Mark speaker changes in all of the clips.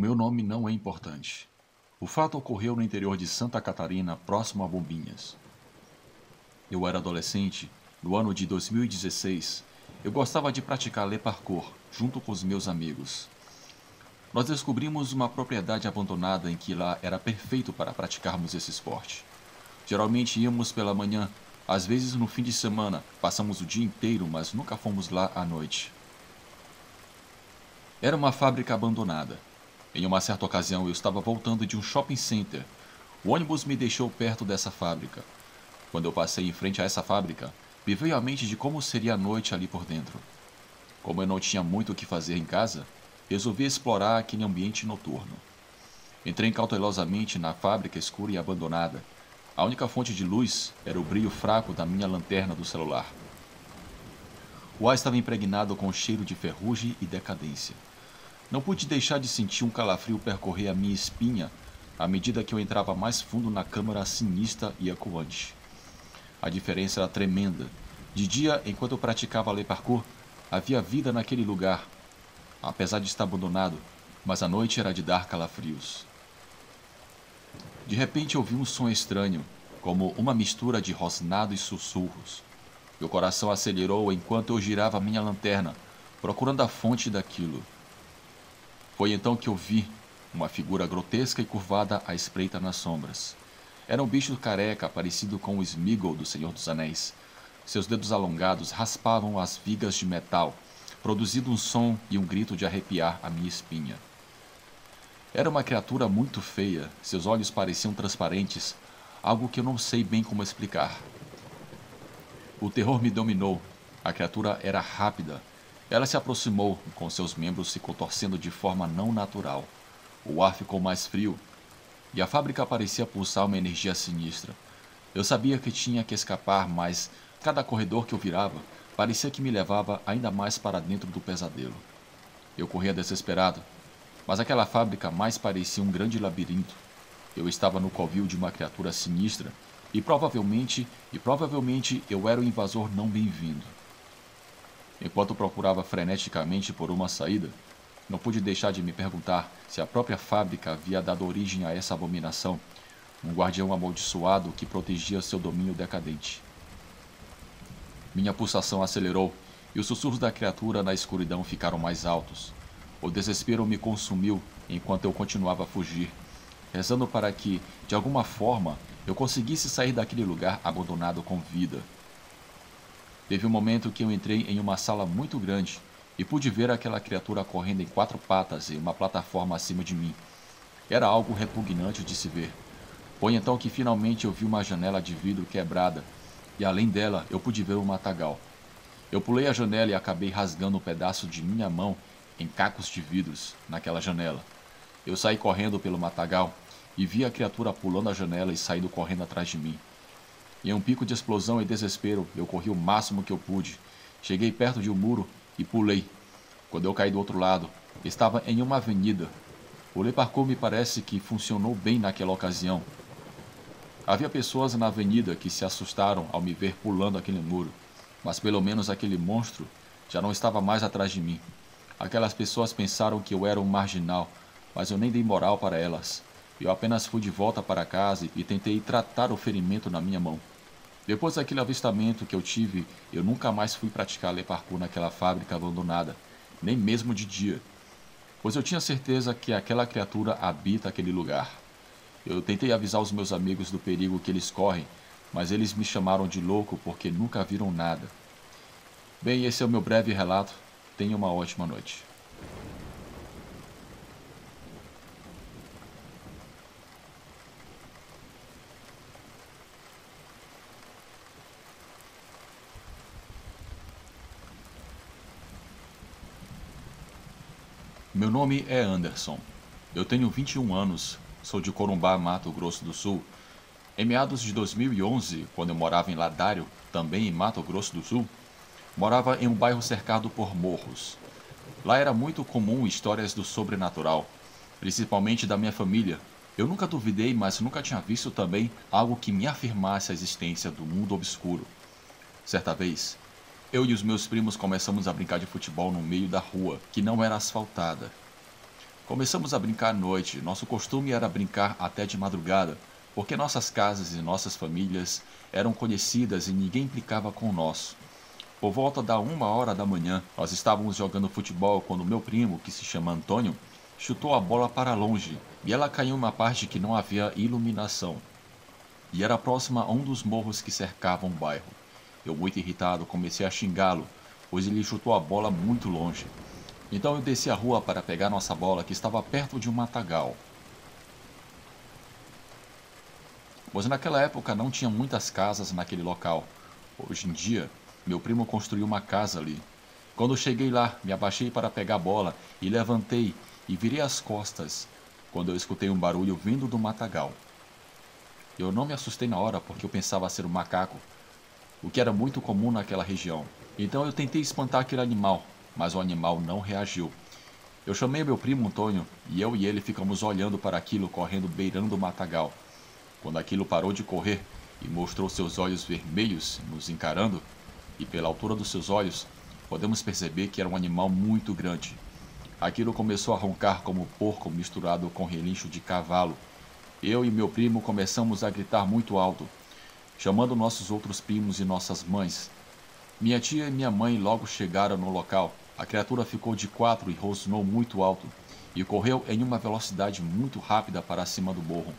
Speaker 1: meu nome não é importante. O fato ocorreu no interior de Santa Catarina, próximo a Bombinhas. Eu era adolescente, no ano de 2016. Eu gostava de praticar le parkour, junto com os meus amigos. Nós descobrimos uma propriedade abandonada em que lá era perfeito para praticarmos esse esporte. Geralmente íamos pela manhã, às vezes no fim de semana, passamos o dia inteiro, mas nunca fomos lá à noite. Era uma fábrica abandonada. Em uma certa ocasião eu estava voltando de um shopping center. O ônibus me deixou perto dessa fábrica. Quando eu passei em frente a essa fábrica, me veio à mente de como seria a noite ali por dentro. Como eu não tinha muito o que fazer em casa, resolvi explorar aquele ambiente noturno. Entrei cautelosamente na fábrica escura e abandonada. A única fonte de luz era o brilho fraco da minha lanterna do celular. O ar estava impregnado com o cheiro de ferrugem e decadência. Não pude deixar de sentir um calafrio percorrer a minha espinha à medida que eu entrava mais fundo na câmara sinistra e ecoante. A diferença era tremenda. De dia, enquanto eu praticava le parkour, havia vida naquele lugar, apesar de estar abandonado, mas a noite era de dar calafrios. De repente ouvi um som estranho, como uma mistura de rosnado e sussurros. Meu coração acelerou enquanto eu girava minha lanterna, procurando a fonte daquilo. Foi então que eu vi uma figura grotesca e curvada à espreita nas sombras. Era um bicho careca, parecido com o Sméagol do Senhor dos Anéis. Seus dedos alongados raspavam as vigas de metal, produzindo um som e um grito de arrepiar a minha espinha. Era uma criatura muito feia, seus olhos pareciam transparentes, algo que eu não sei bem como explicar. O terror me dominou. A criatura era rápida. Ela se aproximou, com seus membros se contorcendo de forma não natural. O ar ficou mais frio, e a fábrica parecia pulsar uma energia sinistra. Eu sabia que tinha que escapar, mas cada corredor que eu virava parecia que me levava ainda mais para dentro do pesadelo. Eu corria desesperado, mas aquela fábrica mais parecia um grande labirinto. Eu estava no covil de uma criatura sinistra, e provavelmente eu era o invasor não bem-vindo. Enquanto procurava freneticamente por uma saída, não pude deixar de me perguntar se a própria fábrica havia dado origem a essa abominação, um guardião amaldiçoado que protegia seu domínio decadente. Minha pulsação acelerou e os sussurros da criatura na escuridão ficaram mais altos. O desespero me consumiu enquanto eu continuava a fugir, rezando para que, de alguma forma, eu conseguisse sair daquele lugar abandonado com vida. Teve um momento que eu entrei em uma sala muito grande e pude ver aquela criatura correndo em 4 patas em uma plataforma acima de mim. Era algo repugnante de se ver. Foi então que finalmente eu vi uma janela de vidro quebrada e além dela eu pude ver um matagal. Eu pulei a janela e acabei rasgando um pedaço de minha mão em cacos de vidros naquela janela. Eu saí correndo pelo matagal e vi a criatura pulando a janela e saindo correndo atrás de mim. Em um pico de explosão e desespero, eu corri o máximo que eu pude. Cheguei perto de um muro e pulei. Quando eu caí do outro lado, estava em uma avenida. O le parkour me parece que funcionou bem naquela ocasião. Havia pessoas na avenida que se assustaram ao me ver pulando aquele muro, mas pelo menos aquele monstro já não estava mais atrás de mim. Aquelas pessoas pensaram que eu era um marginal, mas eu nem dei moral para elas. Eu apenas fui de volta para casa e tentei tratar o ferimento na minha mão. Depois daquele avistamento que eu tive, eu nunca mais fui praticar le parkour naquela fábrica abandonada, nem mesmo de dia, pois eu tinha certeza que aquela criatura habita aquele lugar. Eu tentei avisar os meus amigos do perigo que eles correm, mas eles me chamaram de louco porque nunca viram nada. Bem, esse é o meu breve relato. Tenha uma ótima noite. Meu nome é Anderson. Eu tenho 21 anos, sou de Corumbá, Mato Grosso do Sul. Em meados de 2011, quando eu morava em Ladário, também em Mato Grosso do Sul, morava em um bairro cercado por morros. Lá era muito comum histórias do sobrenatural, principalmente da minha família. Eu nunca duvidei, mas nunca tinha visto também algo que me afirmasse a existência do mundo obscuro. Certa vez, eu e os meus primos começamos a brincar de futebol no meio da rua, que não era asfaltada. Começamos a brincar à noite. Nosso costume era brincar até de madrugada, porque nossas casas e nossas famílias eram conhecidas e ninguém implicava com o nosso. Por volta da 1 hora da manhã, nós estávamos jogando futebol quando meu primo, que se chama Antônio, chutou a bola para longe e ela caiu em uma parte que não havia iluminação e era próxima a um dos morros que cercavam o bairro. Eu, muito irritado, comecei a xingá-lo, pois ele chutou a bola muito longe. Então eu desci a rua para pegar nossa bola, que estava perto de um matagal. Pois naquela época não tinha muitas casas naquele local. Hoje em dia, meu primo construiu uma casa ali. Quando cheguei lá, me abaixei para pegar a bola e levantei e virei as costas, quando eu escutei um barulho vindo do matagal. Eu não me assustei na hora porque eu pensava ser um macaco, o que era muito comum naquela região. Então eu tentei espantar aquele animal, mas o animal não reagiu. Eu chamei meu primo Antônio e eu e ele ficamos olhando para aquilo correndo beirando o matagal. Quando aquilo parou de correr e mostrou seus olhos vermelhos nos encarando, e pela altura dos seus olhos, podemos perceber que era um animal muito grande. Aquilo começou a roncar como porco misturado com relincho de cavalo. Eu e meu primo começamos a gritar muito alto, chamando nossos outros primos e nossas mães. Minha tia e minha mãe logo chegaram no local. A criatura ficou de quatro e rosnou muito alto, e correu em uma velocidade muito rápida para cima do morro.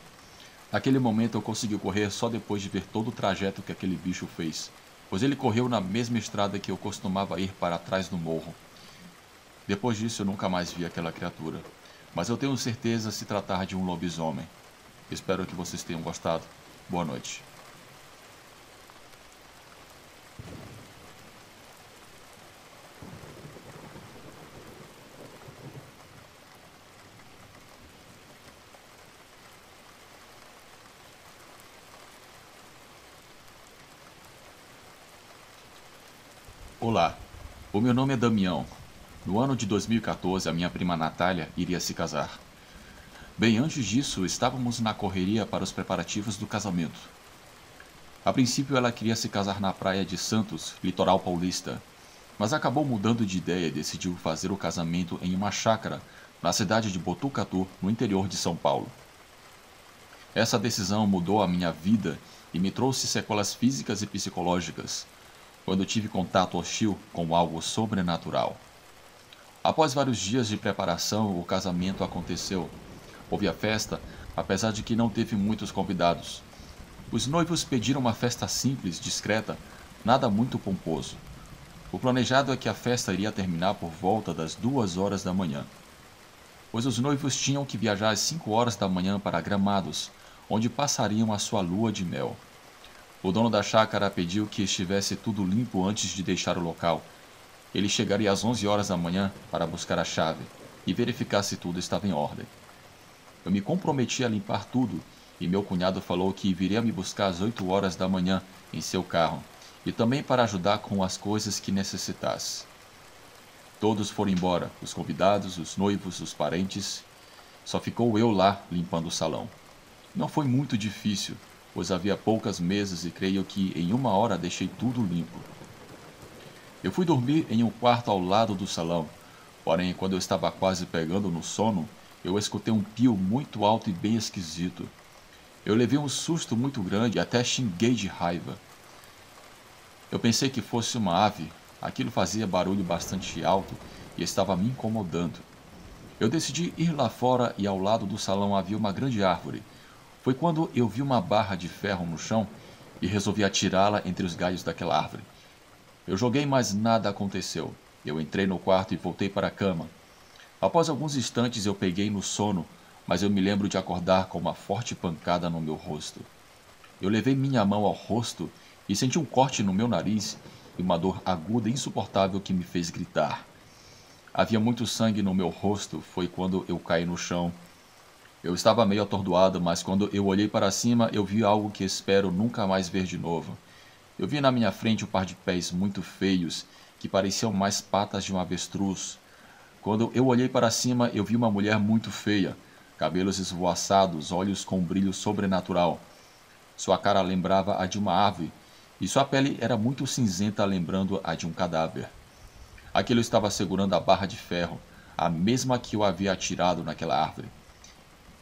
Speaker 1: Naquele momento eu consegui correr só depois de ver todo o trajeto que aquele bicho fez, pois ele correu na mesma estrada que eu costumava ir para trás do morro. Depois disso eu nunca mais vi aquela criatura, mas eu tenho certeza se tratar de um lobisomem. Espero que vocês tenham gostado. Boa noite. Olá, o meu nome é Damião. No ano de 2014, a minha prima Natália iria se casar. Bem, antes disso, estávamos na correria para os preparativos do casamento. A princípio, ela queria se casar na praia de Santos, litoral paulista, mas acabou mudando de ideia e decidiu fazer o casamento em uma chácara na cidade de Botucatu, no interior de São Paulo. Essa decisão mudou a minha vida e me trouxe sequelas físicas e psicológicas, quando tive contato hostil com algo sobrenatural. Após vários dias de preparação, o casamento aconteceu. Houve a festa, apesar de que não teve muitos convidados. Os noivos pediram uma festa simples, discreta, nada muito pomposo. O planejado é que a festa iria terminar por volta das 2 horas da manhã, pois os noivos tinham que viajar às 5 horas da manhã para Gramados, onde passariam a sua lua de mel. O dono da chácara pediu que estivesse tudo limpo antes de deixar o local. Ele chegaria às 11 horas da manhã para buscar a chave e verificar se tudo estava em ordem. Eu me comprometi a limpar tudo e meu cunhado falou que viria me buscar às 8 horas da manhã em seu carro e também para ajudar com as coisas que necessitasse. Todos foram embora, os convidados, os noivos, os parentes. Só ficou eu lá limpando o salão. Não foi muito difícil, pois havia poucas mesas e creio que em 1 hora deixei tudo limpo. Eu fui dormir em um quarto ao lado do salão, porém quando eu estava quase pegando no sono, eu escutei um pio muito alto e bem esquisito. Eu levei um susto muito grande e até xinguei de raiva. Eu pensei que fosse uma ave, aquilo fazia barulho bastante alto e estava me incomodando. Eu decidi ir lá fora e ao lado do salão havia uma grande árvore. Foi quando eu vi uma barra de ferro no chão e resolvi atirá-la entre os galhos daquela árvore. Eu joguei, mas nada aconteceu. Eu entrei no quarto e voltei para a cama. Após alguns instantes eu peguei no sono, mas eu me lembro de acordar com uma forte pancada no meu rosto. Eu levei minha mão ao rosto e senti um corte no meu nariz e uma dor aguda e insuportável que me fez gritar. Havia muito sangue no meu rosto, foi quando eu caí no chão. Eu estava meio atordoado, mas quando eu olhei para cima, eu vi algo que espero nunca mais ver de novo. Eu vi na minha frente um par de pés muito feios, que pareciam mais patas de um avestruz. Quando eu olhei para cima, eu vi uma mulher muito feia, cabelos esvoaçados, olhos com um brilho sobrenatural. Sua cara lembrava a de uma ave, e sua pele era muito cinzenta, lembrando a de um cadáver. Aquilo estava segurando a barra de ferro. a mesma que eu havia atirado naquela árvore.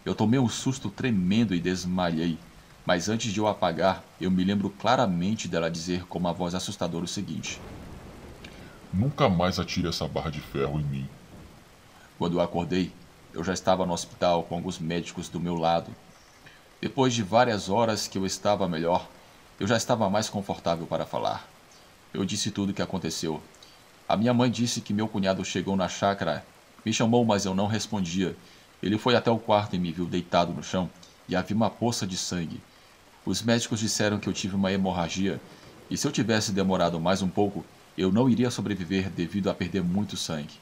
Speaker 1: Eu tomei um susto tremendo e desmaiei, mas antes de eu apagar, eu me lembro claramente dela dizer com uma voz assustadora o seguinte:
Speaker 2: Nunca mais atire essa barra de ferro em mim.
Speaker 1: Quando eu acordei, eu já estava no hospital com alguns médicos do meu lado. Depois de várias horas que eu estava melhor, eu já estava mais confortável para falar. Eu disse tudo o que aconteceu. A minha mãe disse que meu cunhado chegou na chácara, me chamou, mas eu não respondia. Ele foi até o quarto e me viu deitado no chão, e havia uma poça de sangue. Os médicos disseram que eu tive uma hemorragia, e se eu tivesse demorado mais um pouco, eu não iria sobreviver devido a perder muito sangue.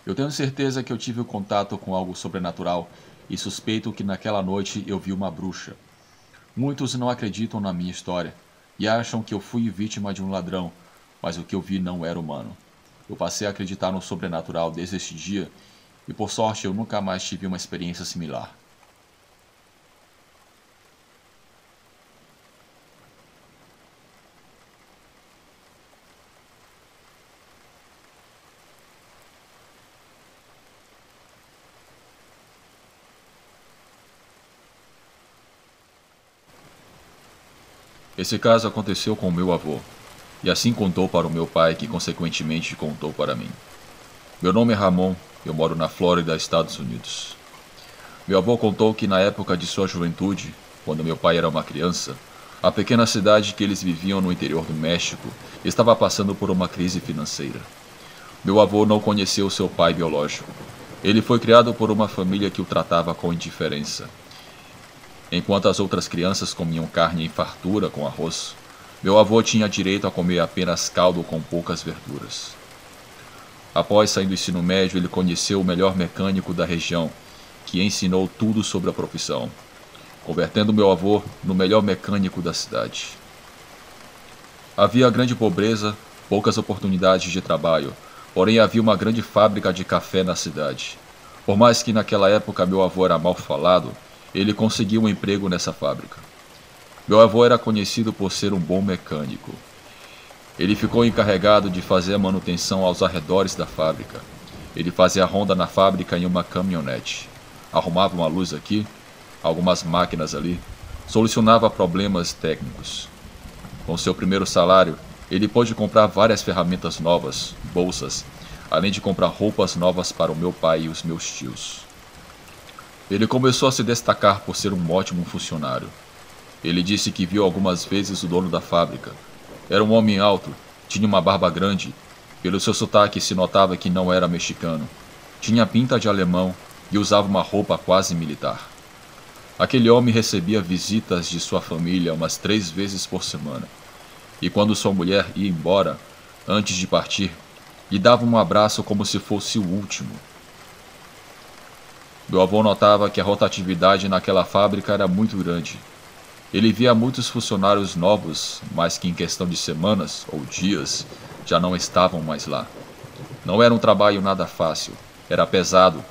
Speaker 1: Eu tenho certeza que eu tive contato com algo sobrenatural, e suspeito que naquela noite eu vi uma bruxa. Muitos não acreditam na minha história, e acham que eu fui vítima de um ladrão, mas o que eu vi não era humano. Eu passei a acreditar no sobrenatural desde este dia, e por sorte eu nunca mais tive uma experiência similar. Esse caso aconteceu com o meu avô, e assim contou para o meu pai, que consequentemente contou para mim. Meu nome é Ramon, eu moro na Flórida, Estados Unidos. Meu avô contou que na época de sua juventude, quando meu pai era uma criança, a pequena cidade que eles viviam no interior do México estava passando por uma crise financeira. Meu avô não conheceu seu pai biológico. Ele foi criado por uma família que o tratava com indiferença. Enquanto as outras crianças comiam carne em fartura com arroz, meu avô tinha direito a comer apenas caldo com poucas verduras. Após sair do ensino médio, ele conheceu o melhor mecânico da região, que ensinou tudo sobre a profissão, convertendo meu avô no melhor mecânico da cidade. Havia grande pobreza, poucas oportunidades de trabalho, porém havia uma grande fábrica de café na cidade. Por mais que naquela época meu avô era mal falado, ele conseguiu um emprego nessa fábrica. Meu avô era conhecido por ser um bom mecânico. Ele ficou encarregado de fazer a manutenção aos arredores da fábrica. Ele fazia ronda na fábrica em uma caminhonete. Arrumava uma luz aqui, algumas máquinas ali, solucionava problemas técnicos. Com seu primeiro salário, ele pôde comprar várias ferramentas novas, bolsas, além de comprar roupas novas para o meu pai e os meus tios. Ele começou a se destacar por ser um ótimo funcionário. Ele disse que viu algumas vezes o dono da fábrica. Era um homem alto, tinha uma barba grande. Pelo seu sotaque se notava que não era mexicano. Tinha pinta de alemão e usava uma roupa quase militar. Aquele homem recebia visitas de sua família umas 3 vezes por semana. E quando sua mulher ia embora, antes de partir, lhe dava um abraço como se fosse o último. Meu avô notava que a rotatividade naquela fábrica era muito grande. Ele via muitos funcionários novos, mas que em questão de semanas ou dias já não estavam mais lá. Não era um trabalho nada fácil, era pesado.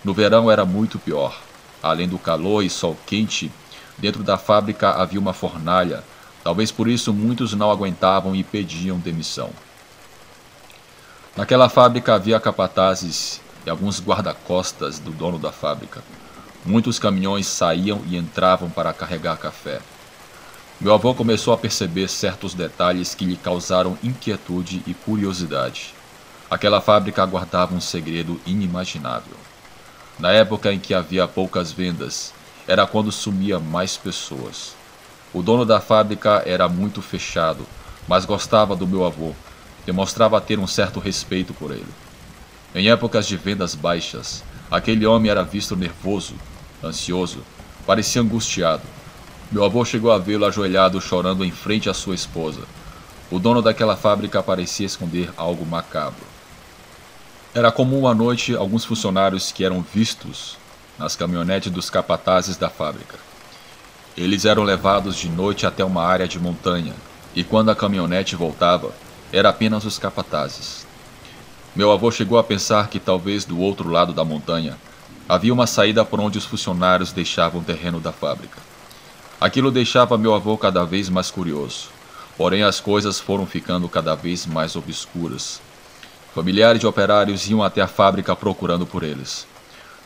Speaker 1: No verão era muito pior. Além do calor e sol quente, dentro da fábrica havia uma fornalha. Talvez por isso muitos não aguentavam e pediam demissão. Naquela fábrica havia capatazes e alguns guarda-costas do dono da fábrica. Muitos caminhões saíam e entravam para carregar café. Meu avô começou a perceber certos detalhes que lhe causaram inquietude e curiosidade. Aquela fábrica guardava um segredo inimaginável. Na época em que havia poucas vendas, era quando sumia mais pessoas. O dono da fábrica era muito fechado, mas gostava do meu avô, demonstrava ter um certo respeito por ele. Em épocas de vendas baixas, aquele homem era visto nervoso, ansioso, parecia angustiado. Meu avô chegou a vê-lo ajoelhado chorando em frente à sua esposa. O dono daquela fábrica parecia esconder algo macabro. Era comum à noite alguns funcionários que eram vistos nas caminhonetes dos capatazes da fábrica. Eles eram levados de noite até uma área de montanha, e quando a caminhonete voltava, era apenas os capatazes. Meu avô chegou a pensar que talvez do outro lado da montanha havia uma saída por onde os funcionários deixavam o terreno da fábrica. Aquilo deixava meu avô cada vez mais curioso, porém as coisas foram ficando cada vez mais obscuras. Familiares de operários iam até a fábrica procurando por eles.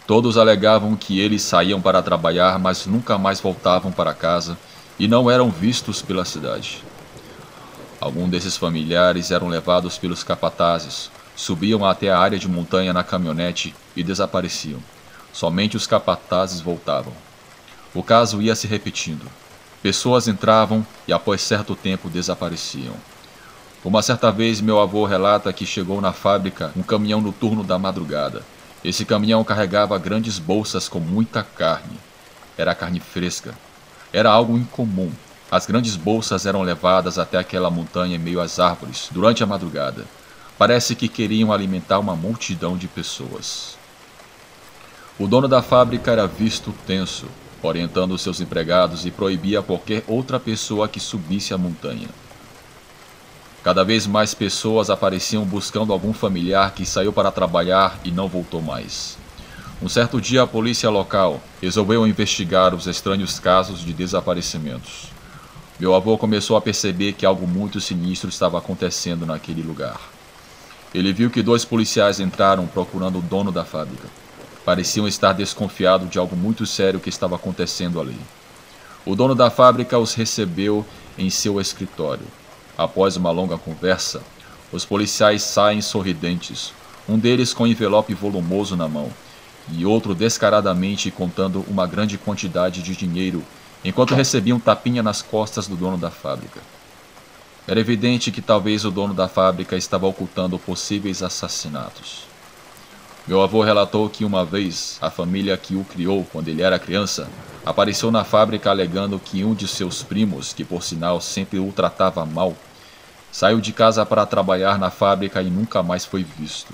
Speaker 1: Todos alegavam que eles saíam para trabalhar, mas nunca mais voltavam para casa e não eram vistos pela cidade. Alguns desses familiares eram levados pelos capatazes, subiam até a área de montanha na caminhonete e desapareciam. Somente os capatazes voltavam. O caso ia se repetindo. Pessoas entravam e após certo tempo desapareciam. Uma certa vez meu avô relata que chegou na fábrica um caminhão no turno da madrugada. Esse caminhão carregava grandes bolsas com muita carne. Era carne fresca. Era algo incomum. As grandes bolsas eram levadas até aquela montanha em meio às árvores durante a madrugada. Parece que queriam alimentar uma multidão de pessoas. O dono da fábrica era visto tenso, orientando seus empregados e proibia qualquer outra pessoa que subisse a montanha. Cada vez mais pessoas apareciam buscando algum familiar que saiu para trabalhar e não voltou mais. Um certo dia a polícia local resolveu investigar os estranhos casos de desaparecimentos. Meu avô começou a perceber que algo muito sinistro estava acontecendo naquele lugar. Ele viu que 2 policiais entraram procurando o dono da fábrica. Pareciam estar desconfiados de algo muito sério que estava acontecendo ali. O dono da fábrica os recebeu em seu escritório. Após uma longa conversa, os policiais saem sorridentes, um deles com um envelope volumoso na mão, e outro descaradamente contando uma grande quantidade de dinheiro, enquanto recebiam tapinha nas costas do dono da fábrica. Era evidente que talvez o dono da fábrica estava ocultando possíveis assassinatos. Meu avô relatou que uma vez a família que o criou quando ele era criança apareceu na fábrica alegando que um de seus primos, que por sinal sempre o tratava mal, saiu de casa para trabalhar na fábrica e nunca mais foi visto.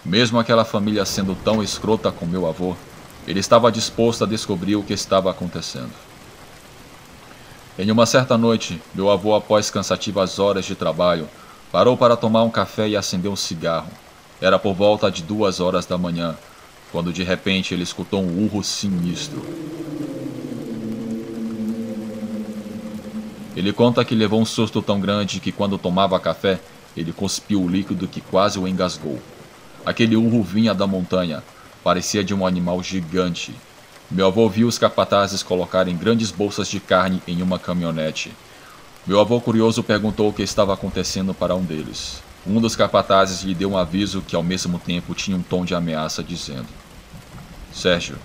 Speaker 1: Mesmo aquela família sendo tão escrota com meu avô, ele estava disposto a descobrir o que estava acontecendo. Em uma certa noite, meu avô, após cansativas horas de trabalho, parou para tomar um café e acender um cigarro. Era por volta de 2 horas da manhã, quando de repente ele escutou um urro sinistro. Ele conta que levou um susto tão grande que quando tomava café, ele cuspiu o líquido que quase o engasgou. Aquele urro vinha da montanha, parecia de um animal gigante. Meu avô viu os capatazes colocarem grandes bolsas de carne em uma caminhonete. Meu avô curioso perguntou o que estava acontecendo para um deles. Um dos capatazes lhe deu um aviso que ao mesmo tempo tinha um tom de ameaça, dizendo: Sérgio,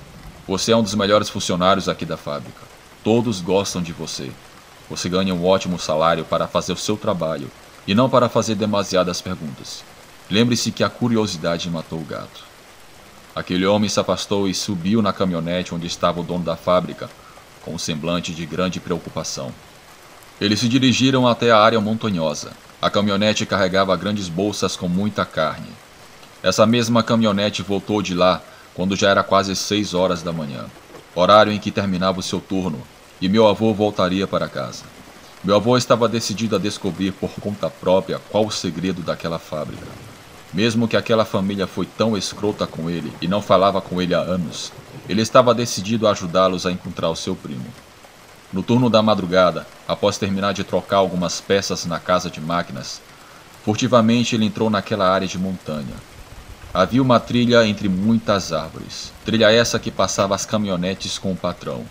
Speaker 1: você é um dos melhores funcionários aqui da fábrica. Todos gostam de você. Você ganha um ótimo salário para fazer o seu trabalho e não para fazer demasiadas perguntas. Lembre-se que a curiosidade matou o gato. Aquele homem se afastou e subiu na caminhonete onde estava o dono da fábrica, com um semblante de grande preocupação. Eles se dirigiram até a área montanhosa. A caminhonete carregava grandes bolsas com muita carne. Essa mesma caminhonete voltou de lá quando já era quase 6 horas da manhã, horário em que terminava o seu turno, e meu avô voltaria para casa. Meu avô estava decidido a descobrir por conta própria qual o segredo daquela fábrica. Mesmo que aquela família foi tão escrota com ele e não falava com ele há anos, ele estava decidido a ajudá-los a encontrar o seu primo. No turno da madrugada, após terminar de trocar algumas peças na casa de máquinas, furtivamente ele entrou naquela área de montanha. Havia uma trilha entre muitas árvores, trilha essa que passava as caminhonetes com o patrão.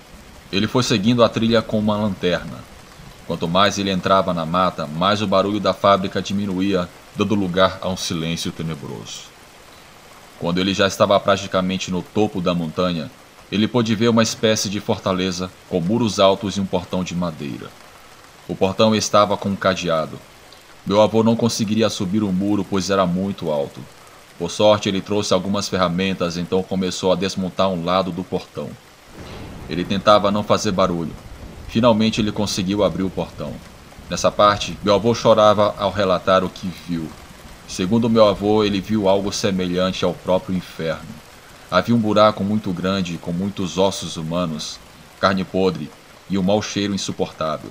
Speaker 1: Ele foi seguindo a trilha com uma lanterna. Quanto mais ele entrava na mata, mais o barulho da fábrica diminuía, dando lugar a um silêncio tenebroso. Quando ele já estava praticamente no topo da montanha, ele pôde ver uma espécie de fortaleza com muros altos e um portão de madeira. O portão estava com um cadeado. Meu avô não conseguiria subir o muro, pois era muito alto. Por sorte, ele trouxe algumas ferramentas, então começou a desmontar um lado do portão. Ele tentava não fazer barulho. Finalmente ele conseguiu abrir o portão. Nessa parte, meu avô chorava ao relatar o que viu. Segundo meu avô, ele viu algo semelhante ao próprio inferno. Havia um buraco muito grande, com muitos ossos humanos, carne podre e um mau cheiro insuportável.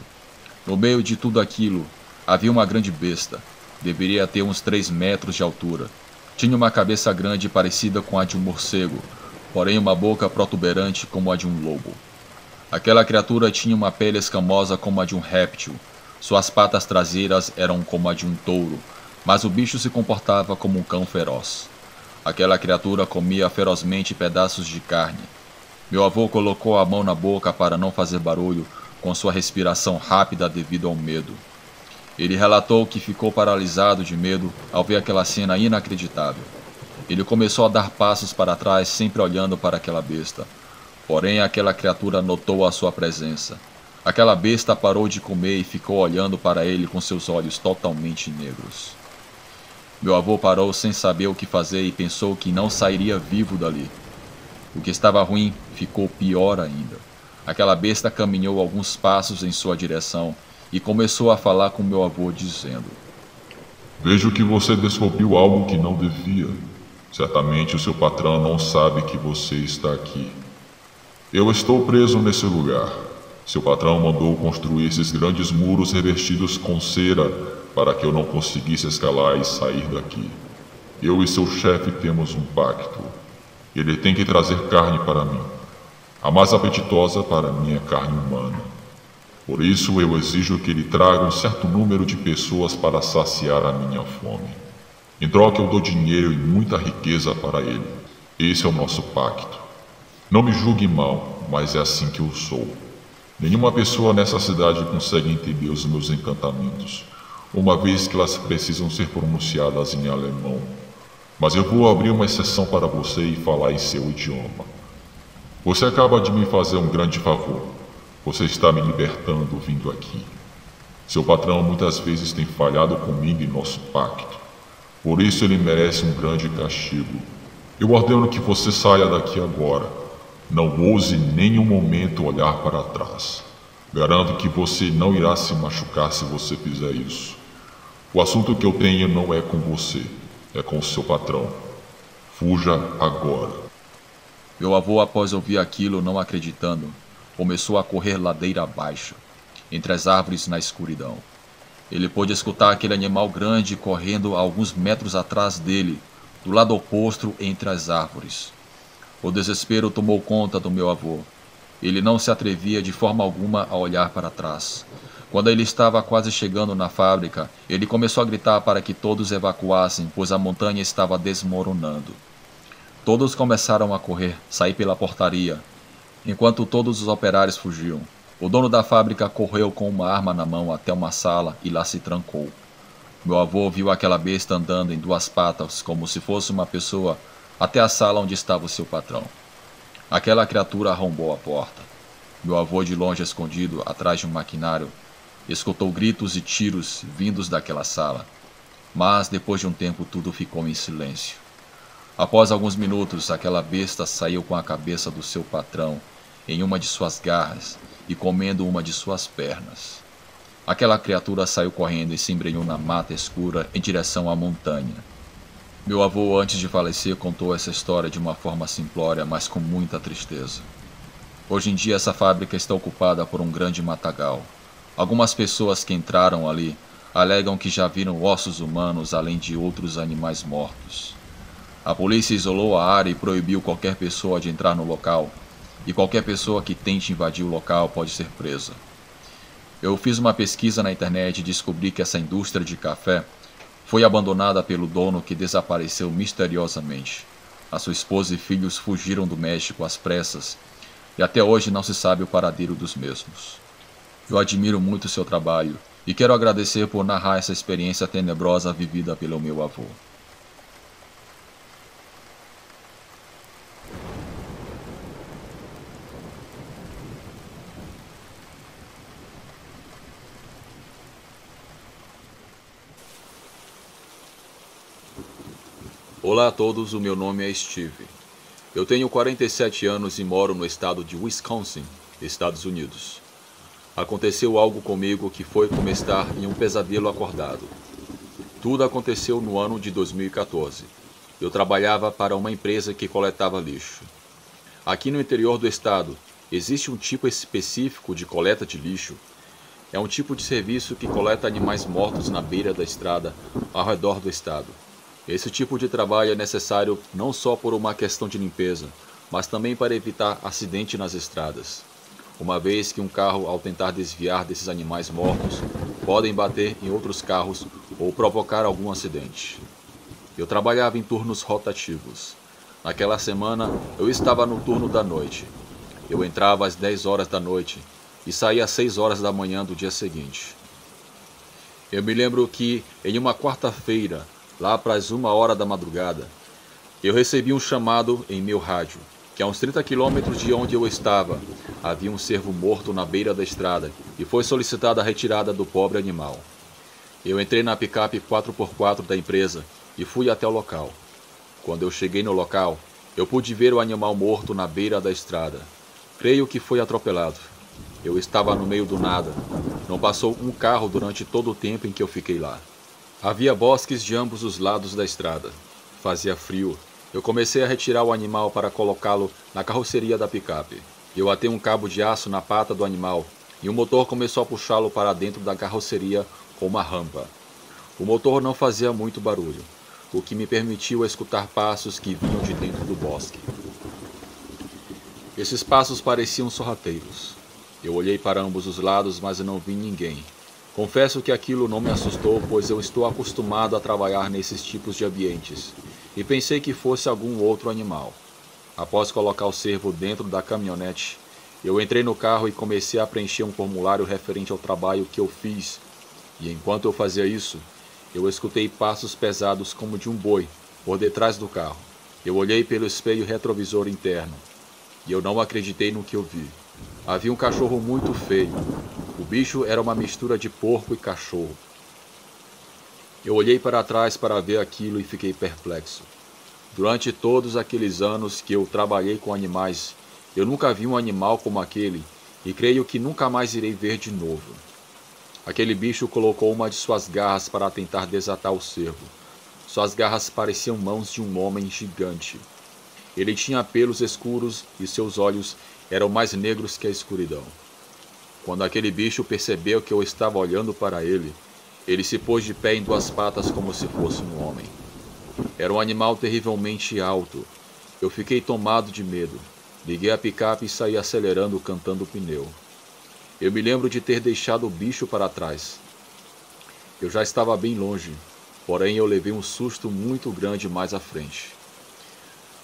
Speaker 1: No meio de tudo aquilo, havia uma grande besta. Deveria ter uns 3 metros de altura. Tinha uma cabeça grande parecida com a de um morcego, porém uma boca protuberante como a de um lobo. Aquela criatura tinha uma pele escamosa como a de um réptil. Suas patas traseiras eram como a de um touro, Mas o bicho se comportava como um cão feroz. Aquela criatura comia ferozmente pedaços de carne. Meu avô colocou a mão na boca para não fazer barulho, com sua respiração rápida devido ao medo. Ele relatou que ficou paralisado de medo ao ver aquela cena inacreditável. Ele começou a dar passos para trás, sempre olhando para aquela besta. Porém, aquela criatura notou a sua presença. Aquela besta parou de comer e ficou olhando para ele com seus olhos totalmente negros. Meu avô parou sem saber o que fazer e pensou que não sairia vivo dali. O que estava ruim ficou pior ainda. Aquela besta caminhou alguns passos em sua direção e começou a falar com meu avô, dizendo:
Speaker 2: Vejo que você descobriu algo que não devia. Certamente o seu patrão não sabe que você está aqui. Eu estou preso nesse lugar. Seu patrão mandou construir esses grandes muros revestidos com cera para que eu não conseguisse escalar e sair daqui. Eu e seu chefe temos um pacto. Ele tem que trazer carne para mim. A mais apetitosa para mim é carne humana. Por isso eu exijo que ele traga um certo número de pessoas para saciar a minha fome. Em troca eu dou dinheiro e muita riqueza para ele. Esse é o nosso pacto. Não me julgue mal, mas é assim que eu sou. Nenhuma pessoa nessa cidade consegue entender os meus encantamentos, uma vez que elas precisam ser pronunciadas em alemão. Mas eu vou abrir uma exceção para você e falar em seu idioma. Você acaba de me fazer um grande favor. Você está me libertando vindo aqui. Seu patrão muitas vezes tem falhado comigo em nosso pacto. Por isso ele merece um grande castigo. Eu ordeno que você saia daqui agora. Não ouse em nenhum momento olhar para trás. Garanto que você não irá se machucar se você fizer isso. O assunto que eu tenho não é com você, é com o seu patrão. Fuja agora.
Speaker 1: Meu avô, após ouvir aquilo, não acreditando, começou a correr ladeira abaixo, entre as árvores na escuridão. Ele pôde escutar aquele animal grande correndo a alguns metros atrás dele, do lado oposto entre as árvores. O desespero tomou conta do meu avô. Ele não se atrevia de forma alguma a olhar para trás. Quando ele estava quase chegando na fábrica, ele começou a gritar para que todos evacuassem, pois a montanha estava desmoronando. Todos começaram a correr, sair pela portaria, enquanto todos os operários fugiam. O dono da fábrica correu com uma arma na mão até uma sala e lá se trancou. Meu avô viu aquela besta andando em duas patas, como se fosse uma pessoa, até a sala onde estava o seu patrão. Aquela criatura arrombou a porta. Meu avô, de longe escondido, atrás de um maquinário, escutou gritos e tiros vindos daquela sala. Mas, depois de um tempo, tudo ficou em silêncio. Após alguns minutos, aquela besta saiu com a cabeça do seu patrão em uma de suas garras e comendo uma de suas pernas. Aquela criatura saiu correndo e se embrenhou na mata escura em direção à montanha. Meu avô, antes de falecer, contou essa história de uma forma simplória, mas com muita tristeza. Hoje em dia, essa fábrica está ocupada por um grande matagal. Algumas pessoas que entraram ali alegam que já viram ossos humanos, além de outros animais mortos. A polícia isolou a área e proibiu qualquer pessoa de entrar no local, e qualquer pessoa que tente invadir o local pode ser presa. Eu fiz uma pesquisa na internet e descobri que essa indústria de café foi abandonada pelo dono, que desapareceu misteriosamente. A sua esposa e filhos fugiram do México às pressas e até hoje não se sabe o paradeiro dos mesmos. Eu admiro muito seu trabalho e quero agradecer por narrar essa experiência tenebrosa vivida pelo meu avô. Olá a todos, o meu nome é Steve. Eu tenho 47 anos e moro no estado de Wisconsin, Estados Unidos. Aconteceu algo comigo que foi como estar em um pesadelo acordado. Tudo aconteceu no ano de 2014. Eu trabalhava para uma empresa que coletava lixo. Aqui no interior do estado, existe um tipo específico de coleta de lixo. É um tipo de serviço que coleta animais mortos na beira da estrada ao redor do estado. Esse tipo de trabalho é necessário não só por uma questão de limpeza, mas também para evitar acidente nas estradas. uma vez que um carro, ao tentar desviar desses animais mortos, podem bater em outros carros ou provocar algum acidente. Eu trabalhava em turnos rotativos. Naquela semana, eu estava no turno da noite. Eu entrava às 10 horas da noite e saía às 6 horas da manhã do dia seguinte. Eu me lembro que, em uma quarta-feira, lá para as 1 hora da madrugada, eu recebi um chamado em meu rádio, que a uns 30 quilômetros de onde eu estava, havia um cervo morto na beira da estrada e foi solicitada a retirada do pobre animal. Eu entrei na picape 4x4 da empresa e fui até o local. Quando eu cheguei no local, eu pude ver o animal morto na beira da estrada. Creio que foi atropelado. Eu estava no meio do nada. Não passou um carro durante todo o tempo em que eu fiquei lá. Havia bosques de ambos os lados da estrada. Fazia frio. Eu comecei a retirar o animal para colocá-lo na carroceria da picape. Eu atei um cabo de aço na pata do animal e o motor começou a puxá-lo para dentro da carroceria com uma rampa. O motor não fazia muito barulho, o que me permitiu escutar passos que vinham de dentro do bosque. Esses passos pareciam sorrateiros. Eu olhei para ambos os lados, mas não vi ninguém. Confesso que aquilo não me assustou, pois eu estou acostumado a trabalhar nesses tipos de ambientes, e pensei que fosse algum outro animal. Após colocar o cervo dentro da caminhonete, eu entrei no carro e comecei a preencher um formulário referente ao trabalho que eu fiz, e enquanto eu fazia isso, eu escutei passos pesados como de um boi por detrás do carro. Eu olhei pelo espelho retrovisor interno, e eu não acreditei no que eu vi. Havia um cachorro muito feio. O bicho era uma mistura de porco e cachorro. Eu olhei para trás para ver aquilo e fiquei perplexo. Durante todos aqueles anos que eu trabalhei com animais, eu nunca vi um animal como aquele e creio que nunca mais irei ver de novo. Aquele bicho colocou uma de suas garras para tentar desatar o cervo. Suas garras pareciam mãos de um homem gigante. Ele tinha pelos escuros e seus olhos eram mais negros que a escuridão. Quando aquele bicho percebeu que eu estava olhando para ele, ele se pôs de pé em duas patas como se fosse um homem. Era um animal terrivelmente alto. Eu fiquei tomado de medo. Liguei a picape e saí acelerando, cantando o pneu. Eu me lembro de ter deixado o bicho para trás. Eu já estava bem longe, porém eu levei um susto muito grande mais à frente.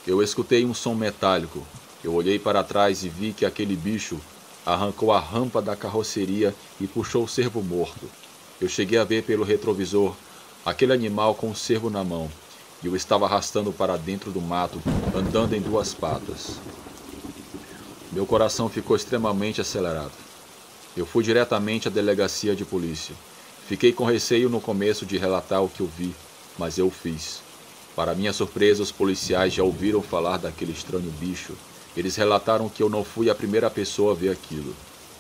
Speaker 1: Eu escutei um som metálico. Eu olhei para trás e vi que aquele bicho arrancou a rampa da carroceria e puxou o cervo morto. Eu cheguei a ver pelo retrovisor aquele animal com o cervo na mão e o estava arrastando para dentro do mato, andando em duas patas. Meu coração ficou extremamente acelerado. Eu fui diretamente à delegacia de polícia. Fiquei com receio no começo de relatar o que eu vi, mas eu fiz. Para minha surpresa, os policiais já ouviram falar daquele estranho bicho. Eles relataram que eu não fui a primeira pessoa a ver aquilo.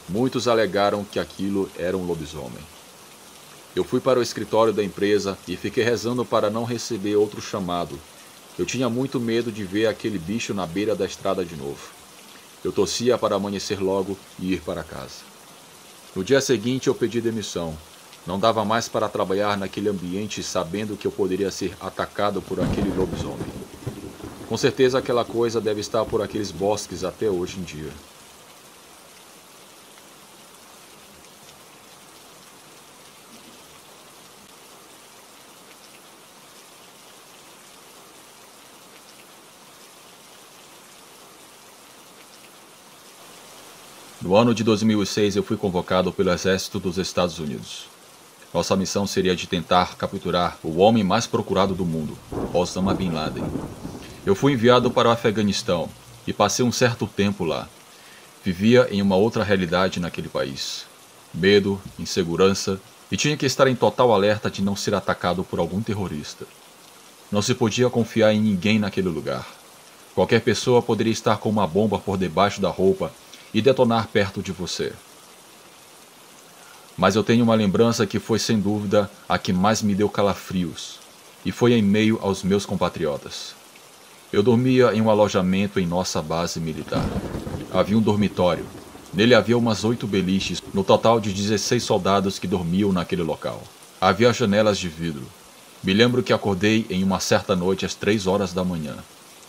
Speaker 1: Muitos alegaram que aquilo era um lobisomem. Eu fui para o escritório da empresa e fiquei rezando para não receber outro chamado. Eu tinha muito medo de ver aquele bicho na beira da estrada de novo. Eu torcia para amanhecer logo e ir para casa. No dia seguinte eu pedi demissão. Não dava mais para trabalhar naquele ambiente sabendo que eu poderia ser atacado por aquele lobisomem. Com certeza aquela coisa deve estar por aqueles bosques até hoje em dia. No ano de 2006 eu fui convocado pelo Exército dos Estados Unidos. Nossa missão seria de tentar capturar o homem mais procurado do mundo, Osama Bin Laden. Eu fui enviado para o Afeganistão e passei um certo tempo lá. Vivia em uma outra realidade naquele país. Medo, insegurança e tinha que estar em total alerta de não ser atacado por algum terrorista. Não se podia confiar em ninguém naquele lugar. Qualquer pessoa poderia estar com uma bomba por debaixo da roupa e detonar perto de você. Mas eu tenho uma lembrança que foi sem dúvida a que mais me deu calafrios, e foi em meio aos meus compatriotas. Eu dormia em um alojamento em nossa base militar. Havia um dormitório. Nele havia umas 8 beliches, no total de 16 soldados que dormiam naquele local. Havia janelas de vidro. Me lembro que acordei em uma certa noite às 3 horas da manhã.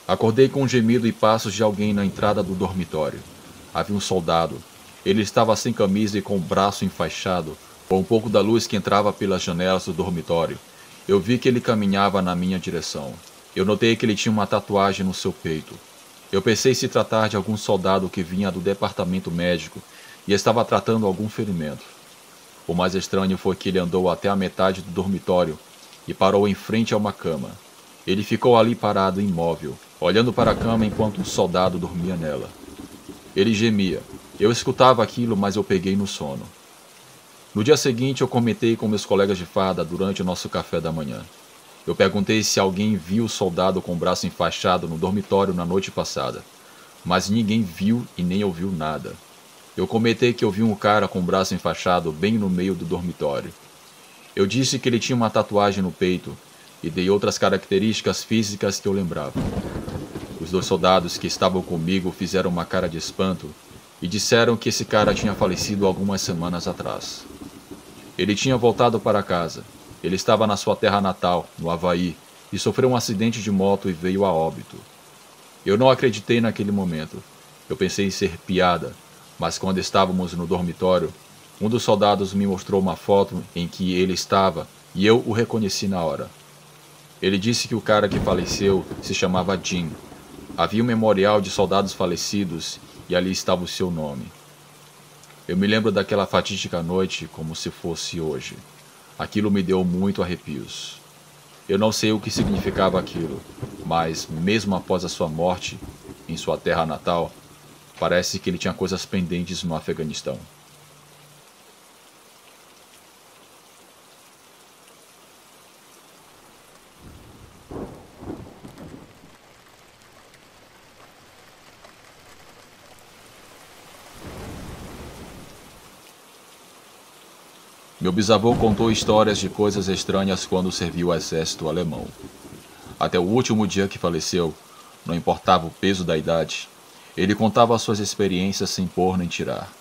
Speaker 1: Acordei com um gemido e passos de alguém na entrada do dormitório. Havia um soldado. Ele estava sem camisa e com o braço enfaixado, com um pouco da luz que entrava pelas janelas do dormitório. Eu vi que ele caminhava na minha direção. Eu notei que ele tinha uma tatuagem no seu peito. Eu pensei se tratar de algum soldado que vinha do departamento médico e estava tratando algum ferimento. O mais estranho foi que ele andou até a metade do dormitório e parou em frente a uma cama. Ele ficou ali parado, imóvel, olhando para a cama enquanto um soldado dormia nela. Ele gemia. Eu escutava aquilo, mas eu peguei no sono. No dia seguinte, eu comentei com meus colegas de farda durante o nosso café da manhã. Eu perguntei se alguém viu o soldado com o braço enfaixado no dormitório na noite passada, mas ninguém viu e nem ouviu nada. Eu comentei que eu vi um cara com o braço enfaixado bem no meio do dormitório. Eu disse que ele tinha uma tatuagem no peito e dei outras características físicas que eu lembrava. Os 2 soldados que estavam comigo fizeram uma cara de espanto e disseram que esse cara tinha falecido algumas semanas atrás. Ele tinha voltado para casa. Ele estava na sua terra natal, no Havaí, e sofreu um acidente de moto e veio a óbito. Eu não acreditei naquele momento. Eu pensei em ser piada, mas quando estávamos no dormitório, um dos soldados me mostrou uma foto em que ele estava e eu o reconheci na hora. Ele disse que o cara que faleceu se chamava Jim. Havia um memorial de soldados falecidos e ali estava o seu nome. Eu me lembro daquela fatídica noite como se fosse hoje. Aquilo me deu muito arrepios. Eu não sei o que significava aquilo, mas mesmo após a sua morte, em sua terra natal, parece que ele tinha coisas pendentes no Afeganistão. Meu bisavô contou histórias de coisas estranhas quando serviu o exército alemão. Até o último dia que faleceu, não importava o peso da idade, ele contava suas experiências sem pôr nem tirar.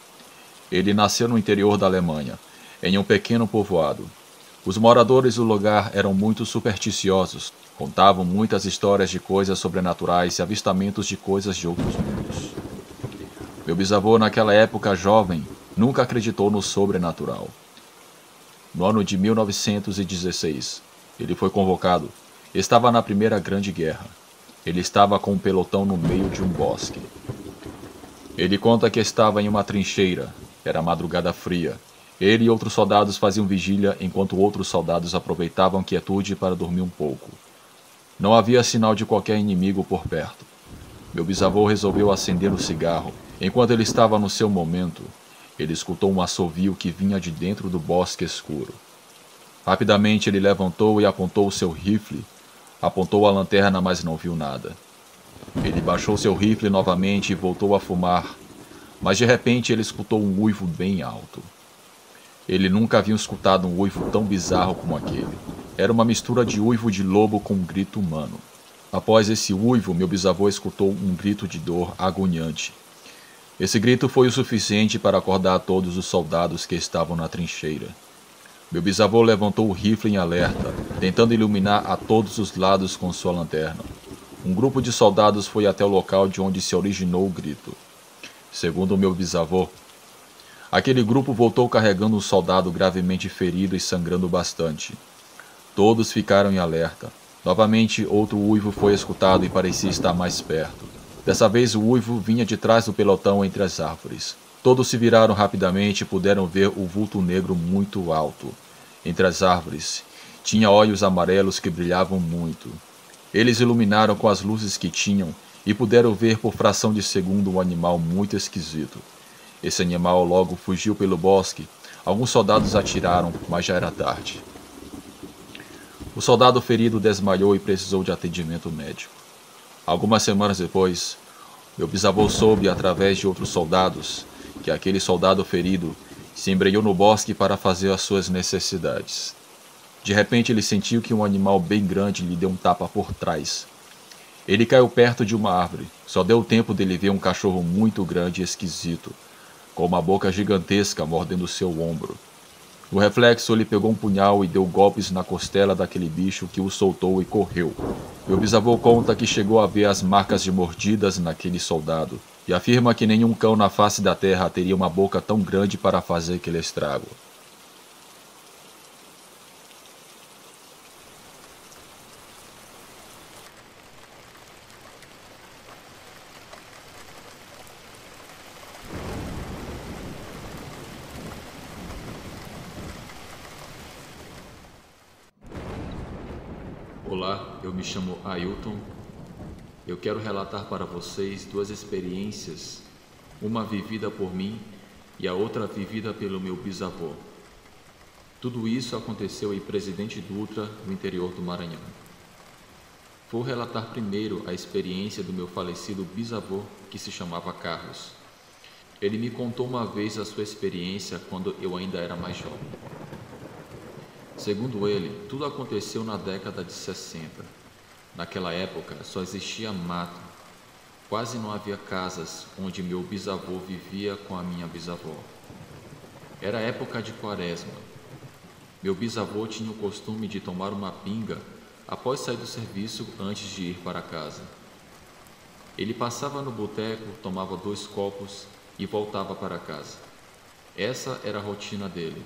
Speaker 1: Ele nasceu no interior da Alemanha, em um pequeno povoado. Os moradores do lugar eram muito supersticiosos, contavam muitas histórias de coisas sobrenaturais e avistamentos de coisas de outros mundos. Meu bisavô, naquela época jovem, nunca acreditou no sobrenatural. No ano de 1916, ele foi convocado. Estava na Primeira Grande Guerra. Ele estava com um pelotão no meio de um bosque. Ele conta que estava em uma trincheira. Era madrugada fria. Ele e outros soldados faziam vigília enquanto outros soldados aproveitavam a quietude para dormir um pouco. Não havia sinal de qualquer inimigo por perto. Meu bisavô resolveu acender um cigarro. Enquanto ele estava no seu momento, ele escutou um assovio que vinha de dentro do bosque escuro. Rapidamente ele levantou e apontou seu rifle. Apontou a lanterna, mas não viu nada. Ele baixou seu rifle novamente e voltou a fumar, mas de repente ele escutou um uivo bem alto. Ele nunca havia escutado um uivo tão bizarro como aquele. Era uma mistura de uivo de lobo com um grito humano. Após esse uivo, meu bisavô escutou um grito de dor agoniante. Esse grito foi o suficiente para acordar todos os soldados que estavam na trincheira. Meu bisavô levantou o rifle em alerta, tentando iluminar a todos os lados com sua lanterna. Um grupo de soldados foi até o local de onde se originou o grito. Segundo meu bisavô, aquele grupo voltou carregando um soldado gravemente ferido e sangrando bastante. Todos ficaram em alerta. Novamente, outro uivo foi escutado e parecia estar mais perto. Dessa vez, o uivo vinha de trás do pelotão entre as árvores. Todos se viraram rapidamente e puderam ver o vulto negro muito alto. Entre as árvores, tinha olhos amarelos que brilhavam muito. Eles iluminaram com as luzes que tinham e puderam ver por fração de segundo um animal muito esquisito. Esse animal logo fugiu pelo bosque. Alguns soldados atiraram, mas já era tarde. O soldado ferido desmaiou e precisou de atendimento médico. Algumas semanas depois, meu bisavô soube, através de outros soldados, que aquele soldado ferido se embrenhou no bosque para fazer as suas necessidades. De repente, ele sentiu que um animal bem grande lhe deu um tapa por trás. Ele caiu perto de uma árvore. Só deu tempo dele ver um cachorro muito grande e esquisito, com uma boca gigantesca mordendo seu ombro. No reflexo, ele pegou um punhal e deu golpes na costela daquele bicho que o soltou e correu. Meu bisavô conta que chegou a ver as marcas de mordidas naquele soldado. e afirma que nenhum cão na face da terra teria uma boca tão grande para fazer aquele estrago. Olá, eu me chamo Ailton. Eu quero relatar para vocês duas experiências, uma vivida por mim e a outra vivida pelo meu bisavô. Tudo isso aconteceu em Presidente Dutra, no interior do Maranhão. Vou relatar primeiro a experiência do meu falecido bisavô, que se chamava Carlos. Ele me contou uma vez a sua experiência quando eu ainda era mais jovem. Segundo ele, tudo aconteceu na década de 60. Naquela época só existia mato. Quase não havia casas onde meu bisavô vivia com a minha bisavó. Era época de quaresma. Meu bisavô tinha o costume de tomar uma pinga após sair do serviço antes de ir para casa. Ele passava no boteco, tomava 2 copos e voltava para casa. Essa era a rotina dele.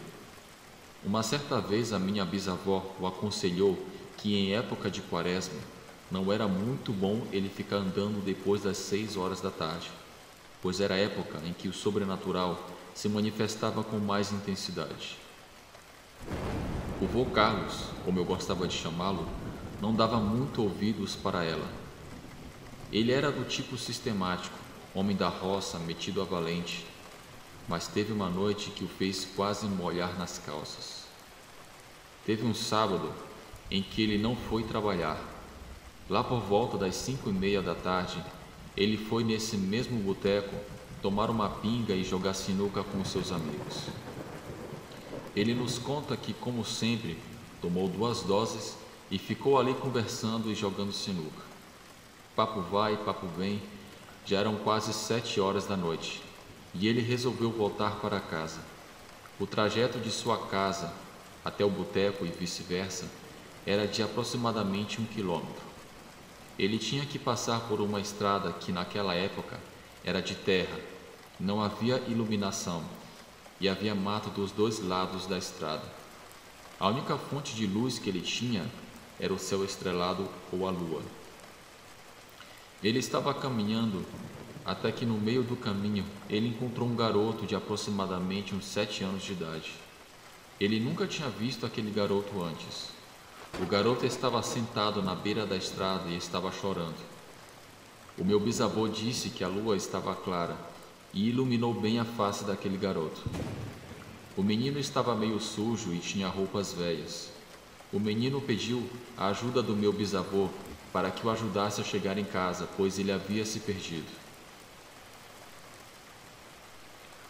Speaker 1: Uma certa vez a minha bisavó o aconselhou que em época de quaresma não era muito bom ele ficar andando depois das 6 horas da tarde, pois era a época em que o sobrenatural se manifestava com mais intensidade. O vô Carlos, como eu gostava de chamá-lo, não dava muito ouvidos para ela. Ele era do tipo sistemático, homem da roça, metido a valente, mas teve uma noite que o fez quase molhar nas calças. Teve um sábado em que ele não foi trabalhar. Lá por volta das 5:30 da tarde, ele foi nesse mesmo boteco tomar uma pinga e jogar sinuca com seus amigos. Ele nos conta que, como sempre, tomou 2 doses e ficou ali conversando e jogando sinuca. Papo vai, papo vem, já eram quase 7 horas da noite e ele resolveu voltar para casa. O trajeto de sua casa até o boteco e vice-versa era de aproximadamente 1 quilômetro. Ele tinha que passar por uma estrada que naquela época era de terra, não havia iluminação e havia mato dos 2 lados da estrada. A única fonte de luz que ele tinha era o céu estrelado ou a lua. Ele estava caminhando até que no meio do caminho ele encontrou um garoto de aproximadamente uns 7 anos de idade. Ele nunca tinha visto aquele garoto antes. O garoto estava sentado na beira da estrada e estava chorando. O meu bisavô disse que a lua estava clara e iluminou bem a face daquele garoto. O menino estava meio sujo e tinha roupas velhas. O menino pediu a ajuda do meu bisavô para que o ajudasse a chegar em casa, pois ele havia se perdido.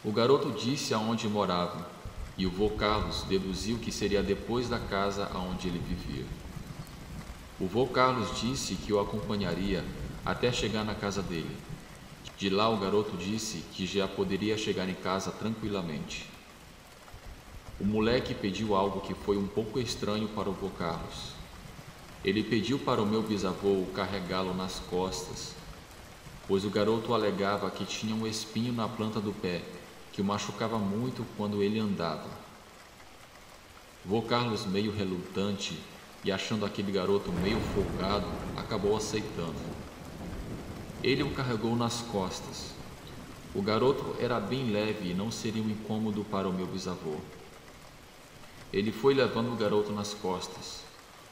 Speaker 1: O garoto disse aonde morava, e o vô Carlos deduziu que seria depois da casa aonde ele vivia. O vô Carlos disse que o acompanharia até chegar na casa dele. De lá o garoto disse que já poderia chegar em casa tranquilamente. O moleque pediu algo que foi um pouco estranho para o vô Carlos. Ele pediu para o meu bisavô carregá-lo nas costas, pois o garoto alegava que tinha um espinho na planta do pé que o machucava muito quando ele andava. Vô Carlos, meio relutante e achando aquele garoto meio folgado, acabou aceitando. Ele o carregou nas costas. O garoto era bem leve e não seria um incômodo para o meu bisavô. Ele foi levando o garoto nas costas.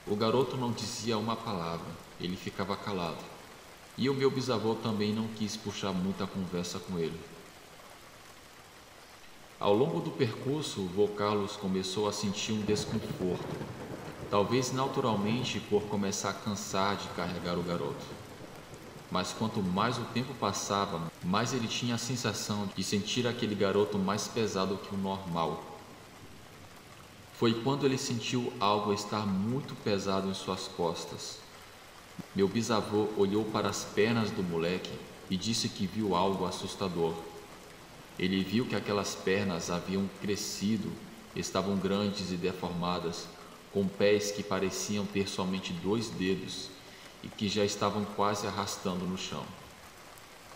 Speaker 1: O garoto não dizia uma palavra, ele ficava calado. E o meu bisavô também não quis puxar muita conversa com ele. Ao longo do percurso, o vô Carlos começou a sentir um desconforto, talvez naturalmente por começar a cansar de carregar o garoto. Mas quanto mais o tempo passava, mais ele tinha a sensação de sentir aquele garoto mais pesado que o normal. Foi quando ele sentiu algo estar muito pesado em suas costas. Meu bisavô olhou para as pernas do moleque e disse que viu algo assustador. Ele viu que aquelas pernas haviam crescido, estavam grandes e deformadas, com pés que pareciam ter somente 2 dedos e que já estavam quase arrastando no chão.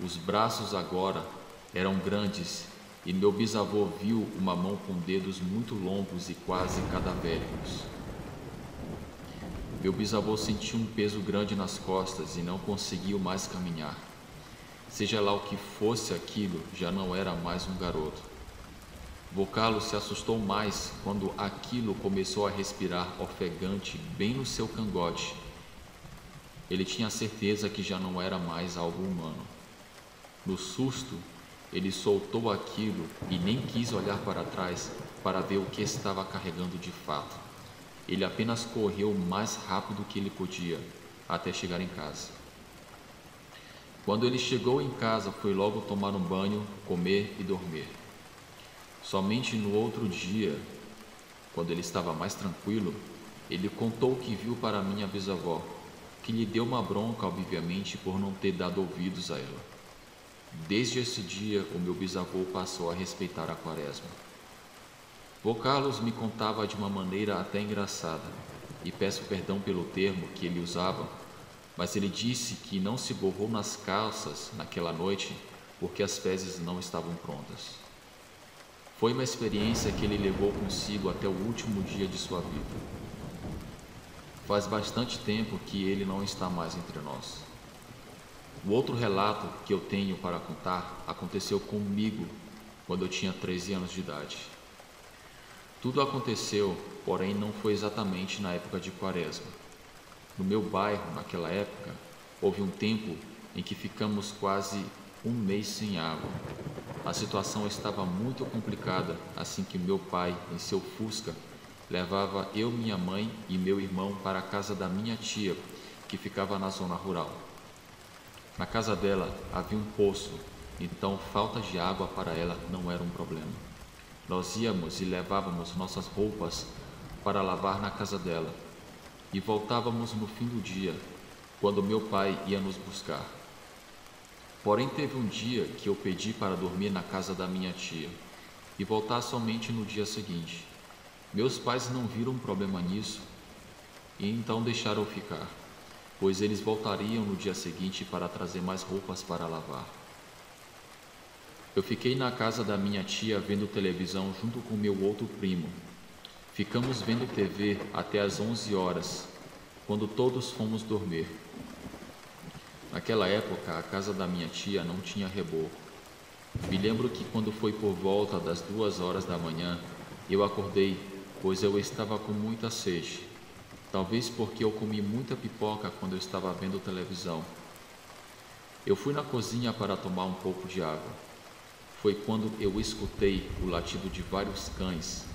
Speaker 1: Os braços agora eram grandes e meu bisavô viu uma mão com dedos muito longos e quase cadavéricos. Meu bisavô sentiu um peso grande nas costas e não conseguiu mais caminhar. Seja lá o que fosse aquilo, já não era mais um garoto. Vô Carlos se assustou mais quando aquilo começou a respirar ofegante bem no seu cangote. Ele tinha certeza que já não era mais algo humano. No susto, ele soltou aquilo e nem quis olhar para trás para ver o que estava carregando de fato. Ele apenas correu o mais rápido que ele podia até chegar em casa. Quando ele chegou em casa, foi logo tomar um banho, comer e dormir. Somente no outro dia, quando ele estava mais tranquilo, ele contou o que viu para minha bisavó, que lhe deu uma bronca, obviamente, por não ter dado ouvidos a ela. Desde esse dia, o meu bisavô passou a respeitar a Quaresma. Vô Carlos me contava de uma maneira até engraçada, e peço perdão pelo termo que ele usava, mas ele disse que não se borrou nas calças naquela noite porque as fezes não estavam prontas. Foi uma experiência que ele levou consigo até o último dia de sua vida. Faz bastante tempo que ele não está mais entre nós. O outro relato que eu tenho para contar aconteceu comigo quando eu tinha 13 anos de idade. Tudo aconteceu, porém não foi exatamente na época de Quaresma. No meu bairro, naquela época, houve um tempo em que ficamos quase um mês sem água. A situação estava muito complicada assim que meu pai, em seu Fusca, levava eu, minha mãe e meu irmão para a casa da minha tia, que ficava na zona rural. Na casa dela havia um poço, então falta de água para ela não era um problema. Nós íamos e levávamos nossas roupas para lavar na casa dela e voltávamos no fim do dia, quando meu pai ia nos buscar. Porém, teve um dia que eu pedi para dormir na casa da minha tia e voltar somente no dia seguinte. Meus pais não viram problema nisso e então deixaram eu ficar, pois eles voltariam no dia seguinte para trazer mais roupas para lavar. Eu fiquei na casa da minha tia vendo televisão junto com meu outro primo. Ficamos vendo TV até às 11 horas, quando todos fomos dormir. Naquela época, a casa da minha tia não tinha reboco. Me lembro que quando foi por volta das 2 horas da manhã, eu acordei, pois eu estava com muita sede. Talvez porque eu comi muita pipoca quando eu estava vendo televisão. Eu fui na cozinha para tomar um pouco de água. Foi quando eu escutei o latido de vários cães.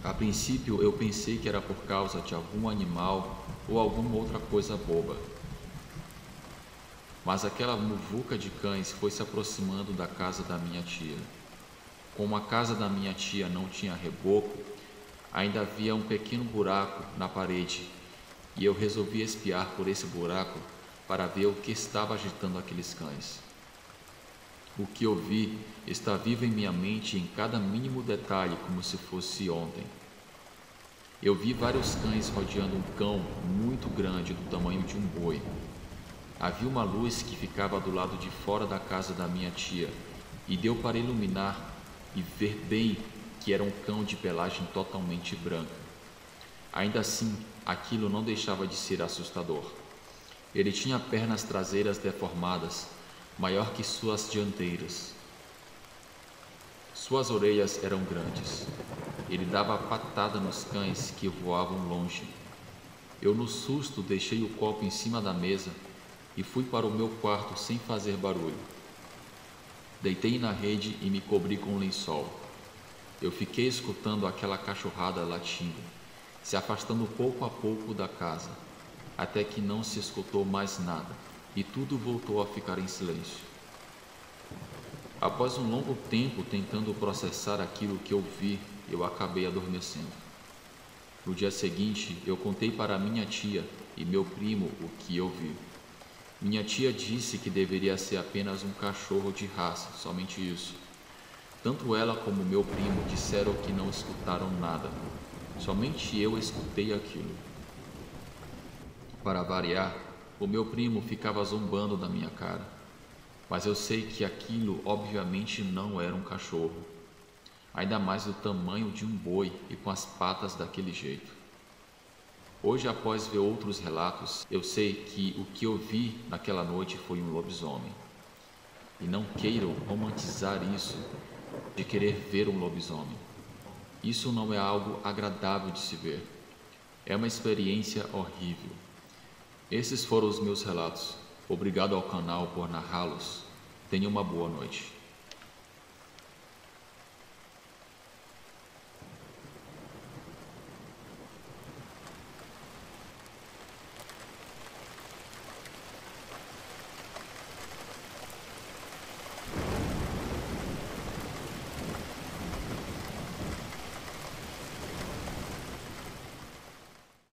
Speaker 1: A princípio eu pensei que era por causa de algum animal ou alguma outra coisa boba. Mas aquela muvuca de cães foi se aproximando da casa da minha tia. Como a casa da minha tia não tinha reboco, ainda havia um pequeno buraco na parede e eu resolvi espiar por esse buraco para ver o que estava agitando aqueles cães. O que eu vi está vivo em minha mente em cada mínimo detalhe, como se fosse ontem. Eu vi vários cães rodeando um cão muito grande do tamanho de um boi. Havia uma luz que ficava do lado de fora da casa da minha tia e deu para iluminar e ver bem que era um cão de pelagem totalmente branca. Ainda assim, aquilo não deixava de ser assustador. Ele tinha pernas traseiras deformadas, maior que suas dianteiras. Suas orelhas eram grandes. Ele dava patada nos cães que voavam longe. Eu, no susto, deixei o copo em cima da mesa e fui para o meu quarto sem fazer barulho. Deitei na rede e me cobri com um lençol. Eu fiquei escutando aquela cachorrada latindo, se afastando pouco a pouco da casa, até que não se escutou mais nada e tudo voltou a ficar em silêncio. Após um longo tempo tentando processar aquilo que eu vi, eu acabei adormecendo. No dia seguinte, eu contei para minha tia e meu primo o que eu vi. Minha tia disse que deveria ser apenas um cachorro de raça, somente isso. Tanto ela como meu primo disseram que não escutaram nada. Somente eu escutei aquilo. Para variar, o meu primo ficava zombando da minha cara. Mas eu sei que aquilo obviamente não era um cachorro, ainda mais do tamanho de um boi e com as patas daquele jeito. Hoje, após ver outros relatos, eu sei que o que eu vi naquela noite foi um lobisomem. E não queiram romantizar isso de querer ver um lobisomem. Isso não é algo agradável de se ver. É uma experiência horrível. Esses foram os meus relatos. Obrigado ao canal por narrá-los. Tenha uma boa noite.